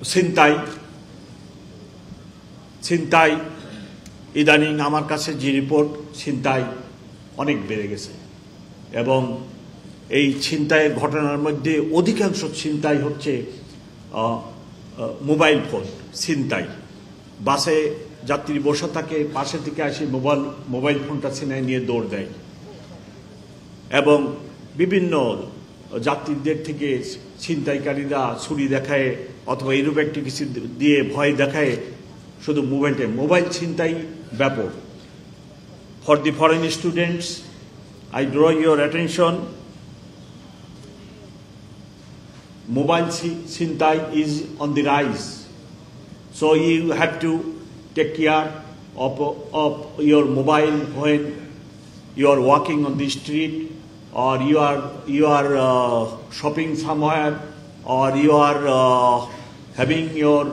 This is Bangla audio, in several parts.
ছিনতাই ছিনতাই ইদানিং আমার কাছে যে রিপোর্ট, ছিনতাই অনেক বেড়ে গেছে এবং এই ছিনতাইয়ের ঘটনার মধ্যে অধিকাংশ ছিনতাই হচ্ছে মোবাইল ফোন ছিনতাই। বাসে যাত্রী বসে থাকে, পাশে থেকে আসে মোবাইল ফোনটা ছিনাই নিয়ে দৌড় দেয় এবং বিভিন্ন যাত্রীদের থেকে ছিনতাইকারীরা ছুরি দেখায় অথবা এরূপ একটি কিছু দিয়ে ভয় দেখায়। শুধু মোবাইল ছিনতাই ব্যাপক। For the foreign students, I draw your attention. Mobile ছিনতাই is on the rise, so you have to take care of your mobile when you are walking on the street, or you are shopping somewhere, or you are having your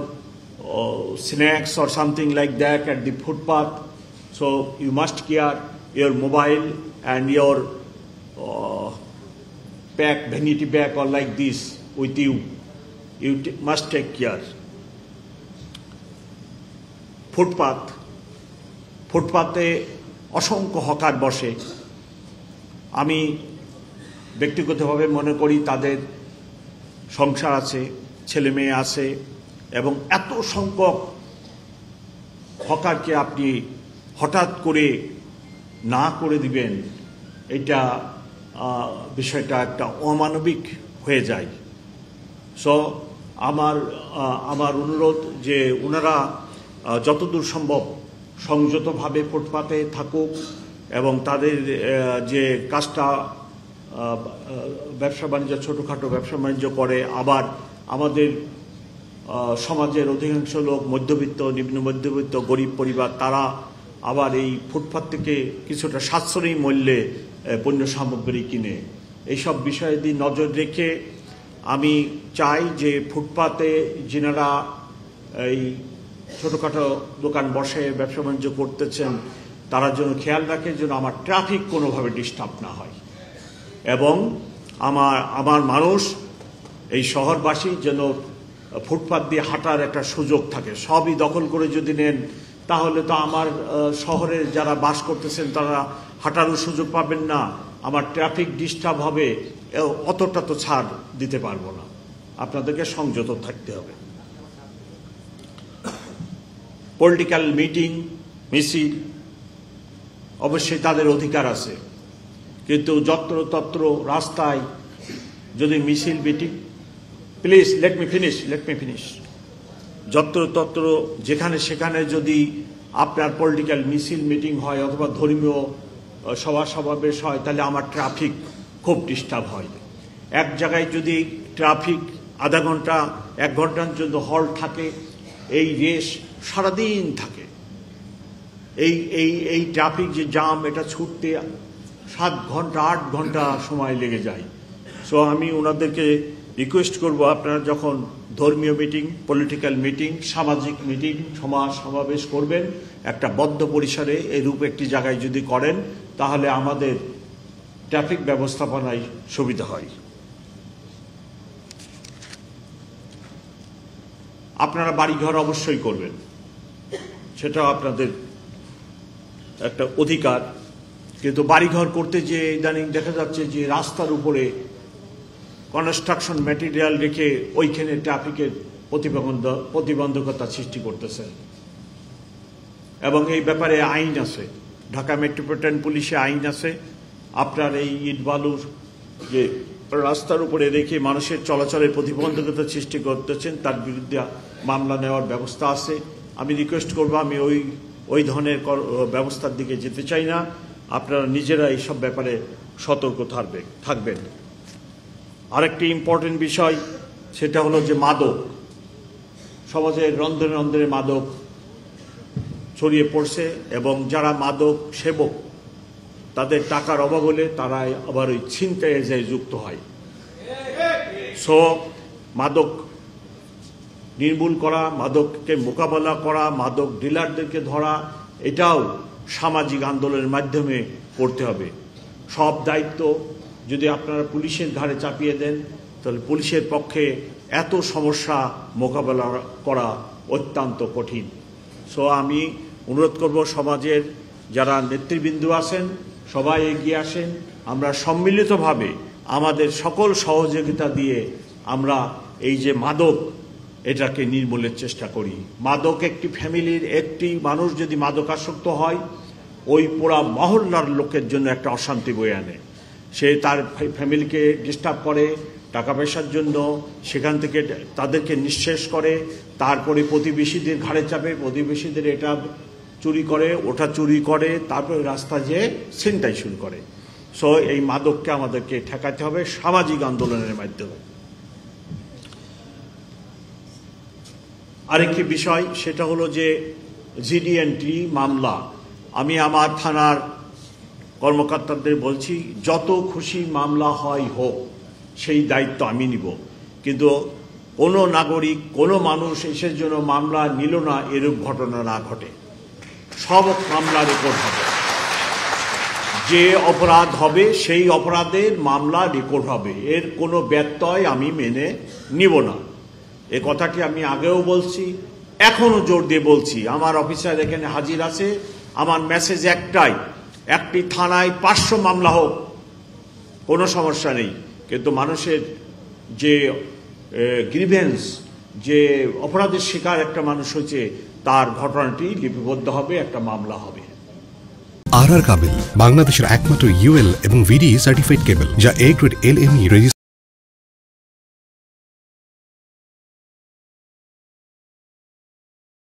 snacks or something like that at the footpath. So you must care your mobile and your vanity bag or like this with you. You must take care. ফুটপাতে অসংখ্য হকার বসে। আমি ব্যক্তিগতভাবে মনে করি তাদের সংসার আছে, ছেলে মেয়ে আছে এবং এত সংখ্যক হকারকে আপনি হঠাৎ করে না করে দিবেন, এটা বিষয়টা একটা অমানবিক হয়ে যায়। সো আমার অনুরোধ যে ওনারা যতদূর সম্ভব সংযতভাবে ফুটপাতে থাকুক এবং তাদের যে কাজটা ব্যবসা বাণিজ্য, ছোটোখাটো ব্যবসা বাণিজ্য করে। আবার আমাদের সমাজের অধিকাংশ লোক মধ্যবিত্ত, নিম্ন মধ্যবিত্ত, গরিব পরিবার, তারা আবার এই ফুটপাত থেকে কিছুটা সাশ্রয়ী মূল্যে পণ্য সামগ্রী কিনে। এইসব বিষয়ে দিয়ে নজর রেখে আমি চাই যে ফুটপাতে যিনারা এই ছোটোখাটো দোকান বসে ব্যবসা বাণিজ্য করতেছেন তারা যেন খেয়াল রাখে যেন আমার ট্রাফিক কোনোভাবে ডিস্টার্ব না হয় এবং আমার মানুষ এই শহরবাসী যেন ফুটপাত দিয়ে হাঁটার একটা সুযোগ থাকে। সবই দখল করে যদি নেন তাহলে তো আমার শহরে যারা বাস করতেছেন তারা হাঁটারও সুযোগ পাবেন না, আমার ট্রাফিক ডিস্টার্ব হবে, অতটা তো ছাড় দিতে পারবো না। আপনাদেরকে সংযত থাকতে হবে। পলিটিক্যাল মিটিং, মিছিল অবশ্যই তাদের অধিকার আছে, কিন্তু যত্রতত্র রাস্তায় যদি মিছিল meeting, please let me finish, যত্রতত্র যেখানে সেখানে যদি আপনার পলিটিক্যাল মিছিল মিটিং হয় অথবা ধর্মীয় সভা সমাবেশ হয় তাহলে আমার ট্রাফিক খুব ডিস্টার্ব হয়। এক জায়গায় যদি ট্রাফিক আধা ঘন্টা 1 ঘন্টার জন্য হল্ট থাকে, এই রেস সারাদিন থাকে। এই ট্রাফিক যে জাম, এটা ছুটতে 7 ঘন্টা 8 ঘন্টা সময় লেগে যায়। সো আমি ওনাদেরকে রিকোয়েস্ট করব, আপনারা যখন ধর্মীয় মিটিং, পলিটিক্যাল মিটিং, সামাজিক মিটিং, সমাবেশ করবেন একটা বদ্ধ পরিসরে এরূপ একটি জায়গায় যদি করেন তাহলে আমাদের ট্রাফিক ব্যবস্থাপনায় সুবিধা হয়। আপনারা বাড়িঘর অবশ্যই করবেন, সেটাও আপনাদের একটা অধিকার, কিন্তু বাড়িঘর করতে যে ইদানিং দেখা যাচ্ছে যে রাস্তার উপরে কনস্ট্রাকশন ম্যাটেরিয়াল রেখে ওইখানে ট্রাফিকের প্রতিবন্ধকতা সৃষ্টি করতেছে এবং এই ব্যাপারে আইন আছে, ঢাকা মেট্রোপলিটন পুলিশে আইন আছে। আপনার এই ইট বালুর যে রাস্তার উপরে রেখে মানুষের চলাচলের প্রতিবন্ধকতা সৃষ্টি করতেছেন তার বিরুদ্ধে মামলা নেওয়ার ব্যবস্থা আছে। আমি রিকোয়েস্ট করব, আমি ওই ধরনের ব্যবস্থার দিকে যেতে চাই না। আপনারা নিজেরা এইসব ব্যাপারে সতর্ক থাকবেন। আরেকটি ইম্পর্টেন্ট বিষয়, সেটা হলো যে মাদক, সমাজের রন্ধনে রন্ধনে মাদক ছড়িয়ে পড়ছে এবং যারা মাদক সেবক তাদের টাকার অভাব হলে তারা আবার ওই ছিনতাইয়ে যায় যুক্ত হয়। সো মাদক নির্মূল করা, মাদককে মোকাবেলা করা, মাদক ডিলারদেরকে ধরা, এটাও সামাজিক আন্দোলনের মাধ্যমে করতে হবে। সব দায়িত্ব যদি আপনারা পুলিশের ঘাড়ে চাপিয়ে দেন তাহলে পুলিশের পক্ষে এত সমস্যা মোকাবেলা করা অত্যন্ত কঠিন। সো আমি অনুরোধ করব সমাজের যারা নেতৃবৃন্দ আছেন সবাই এগিয়ে আসেন, আমরা সম্মিলিতভাবে আমাদের সকল সহযোগিতা দিয়ে আমরা এই যে মাদক এটাকে নির্মূলের চেষ্টা করি। মাদক একটি ফ্যামিলির একটি মানুষ যদি মাদকাসক্ত হয় ওই পুরা মহল্লার লোকের জন্য একটা অশান্তি বয়ে আনে। সে তার ফ্যামিলিকে ডিস্টার্ব করে টাকা পয়সার জন্য, সেখান থেকে তাদেরকে নিঃশেষ করে, তারপরে প্রতিবেশীদের ঘাড়ে চাপে, প্রতিবেশীদের এটা চুরি করে ওটা চুরি করে, তারপরে রাস্তা যেয়ে ছিনতাই শুরু করে। সো এই মাদককে আমাদেরকে ঠেকাতে হবে সামাজিক আন্দোলনের মাধ্যমে। আরেকটি বিষয় সেটা হলো যে জিডিএনটি মামলা, আমি আমার থানার কর্মকর্তাদের বলছি যত খুশি মামলা হয় হোক সেই দায়িত্ব আমি নিব, কিন্তু কোনো নাগরিক কোনো মানুষ এসের জন্য মামলা নিল না এরূপ ঘটনা না ঘটে। সব মামলা রেকর্ড হবে, যে অপরাধ হবে সেই অপরাধের মামলা রেকর্ড হবে, এর কোনো ব্যত্যয় আমি মেনে নিব না। এ কথাটি আমি আগেও বলছি, এখনো জোর দিয়ে বলছি। আমার অফিসার এখানে হাজির আছে, আমার মেসেজ একটাই, একটি থানায় 500 মামলা হোক কোনো সমস্যা নেই, কিন্তু মানুষের যে গ্রিভেন্স, যে অপরাধের শিকার একটা মানুষ হয়েছে তার ঘটনাটি লিপিবদ্ধ হবে, একটা মামলা হবে। আর কাবেল বাংলাদেশের একমাত্র ইউএল এবং ভিডি সার্টিফাইড কেবল, যা A গ্রেড LME রেজিস্ট্রেশন